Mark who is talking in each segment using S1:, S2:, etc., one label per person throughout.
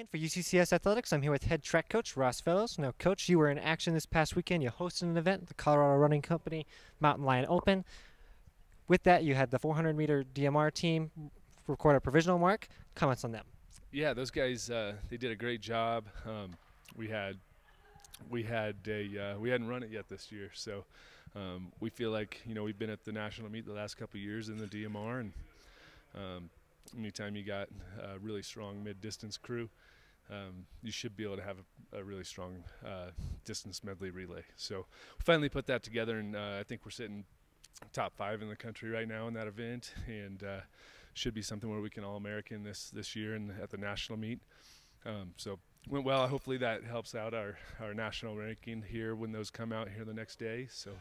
S1: Meehan for UCCS Athletics. I'm here with head track coach Ross Fellows. Now, coach, you were in action this past weekend. You hosted an event, the Colorado Running Company Mountain Lion Open. With that, you had the 400-meter DMR team record a provisional mark. Comments on them?
S2: Yeah, those guys they did a great job. We hadn't run it yet this year, so we feel like we've been at the national meet the last couple of years in the DMR, and anytime you got a really strong mid-distance crew, you should be able to have a really strong distance medley relay. So we finally put that together, and I think we're sitting top 5 in the country right now in that event, and should be something where we can All-American this year and at the national meet. So went well. Hopefully that helps out our national ranking here when those come out here the next day. So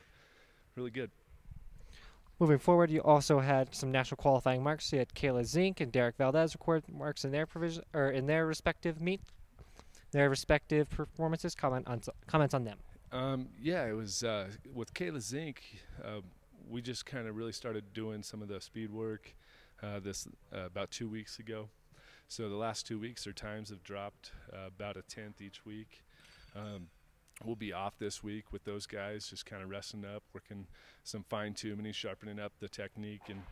S2: really good.
S1: Moving forward, you also had some national qualifying marks. You had Kayla Zink and Derek Valdez record marks in their respective performances. Comments on them.
S2: Yeah, it was with Kayla Zink. We just kind of really started doing some of the speed work about 2 weeks ago. So the last 2 weeks, their times have dropped about a tenth each week. We'll be off this week with those guys, just kind of resting up, working some fine-tuning, sharpening up the technique. And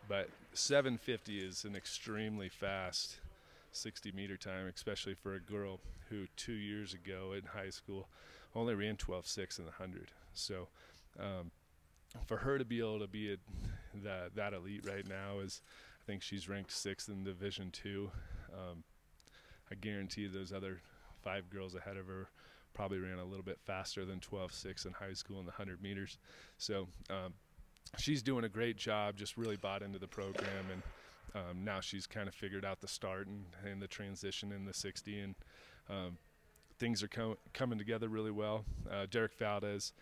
S2: but 7:50 is an extremely fast 60-meter time, especially for a girl who 2 years ago in high school only ran 12:6 in the 100. So for her to be able to be that elite right now is, I think she's ranked 6th in Division II. I guarantee those other 5 girls ahead of her probably ran a little bit faster than 12:6 in high school in the 100 meters. So she's doing a great job, just really bought into the program, and now she's kind of figured out the start and the transition in the 60, and things are coming together really well. Derek Valdez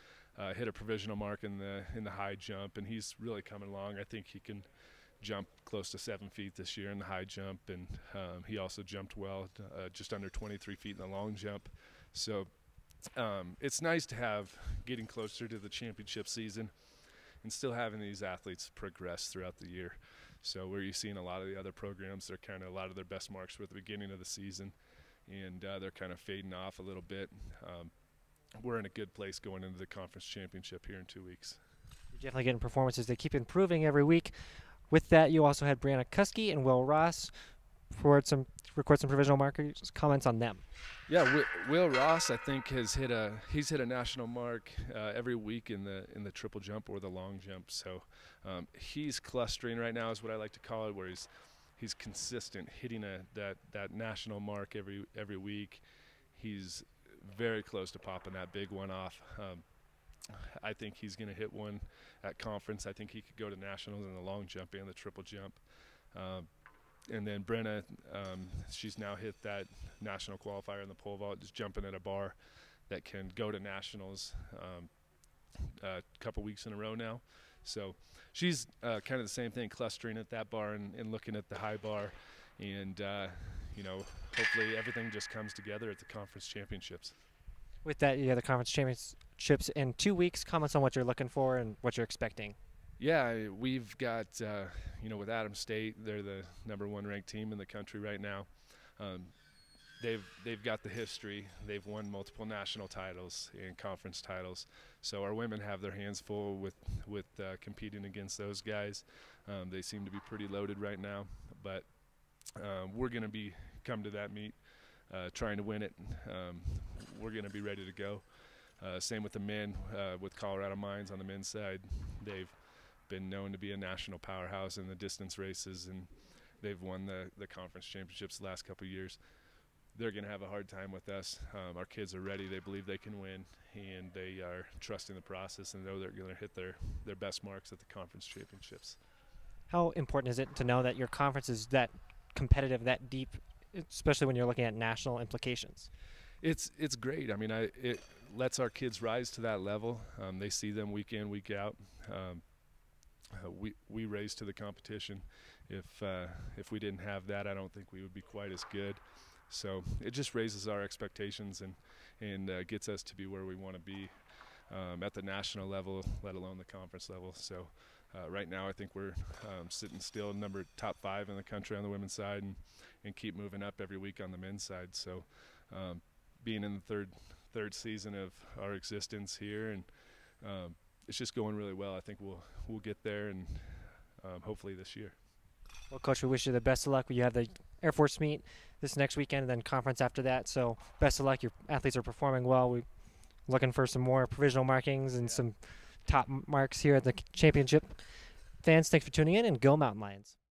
S2: hit a provisional mark in the high jump, and he's really coming along. I think he can jump close to 7 feet this year in the high jump, and he also jumped well, just under 23 feet in the long jump. So it's nice to have getting closer to the championship season and still having these athletes progress throughout the year. So where you're seeing a lot of the other programs, they're kind of a lot of their best marks were at the beginning of the season, and they're kind of fading off a little bit. We're in a good place going into the conference championship here in 2 weeks.
S1: You're definitely getting performances. They keep improving every week. With that, you also had Brianna Kuski and Will Ross record some provisional markers. Comments on them?
S2: Yeah, Will Ross, I think, he's hit a national mark every week in the triple jump or the long jump. So he's clustering right now, is what I like to call it, where he's consistent, hitting that national mark every week. He's very close to popping that big one off. I think he's going to hit one at conference. I think he could go to nationals in the long jump and the triple jump. And then Brenna, she's now hit that national qualifier in the pole vault, just jumping at a bar that can go to nationals a couple weeks in a row now. So she's kind of the same thing, clustering at that bar and looking at the high bar. And, hopefully everything just comes together at the conference championships.
S1: With that, you have the conference championships in 2 weeks. Comments on what you're looking for and what you're expecting.
S2: Yeah, we've got, with Adams State, they're the #1 ranked team in the country right now. They've got the history. They've won multiple national titles and conference titles. So our women have their hands full with competing against those guys. They seem to be pretty loaded right now, but we're going to come to that meet trying to win it. We're going to be ready to go. Same with the men, with Colorado Mines on the men's side. They've been known to be a national powerhouse in the distance races, and they've won the conference championships the last couple of years. They're going to have a hard time with us. Our kids are ready. They believe they can win, and they are trusting the process and know they're going to hit their best marks at the conference championships.
S1: How important is it to know that your conference is that competitive, that deep, especially when you're looking at national implications?
S2: It's great. I mean, it lets our kids rise to that level. They see them week in, week out. We raise to the competition. If we didn't have that, I don't think we would be quite as good. So it just raises our expectations and gets us to be where we want to be at the national level, let alone the conference level. So right now I think we're sitting still top 5 in the country on the women's side, and keep moving up every week on the men's side. So being in the third season of our existence here, and it's just going really well. I think we'll get there, and hopefully this year.
S1: Well, Coach, we wish you the best of luck. You have the Air Force meet this next weekend and then conference after that. So best of luck. Your athletes are performing well. We're looking for some more provisional markings and some top marks here at the championship. Fans, thanks for tuning in, and go Mountain Lions.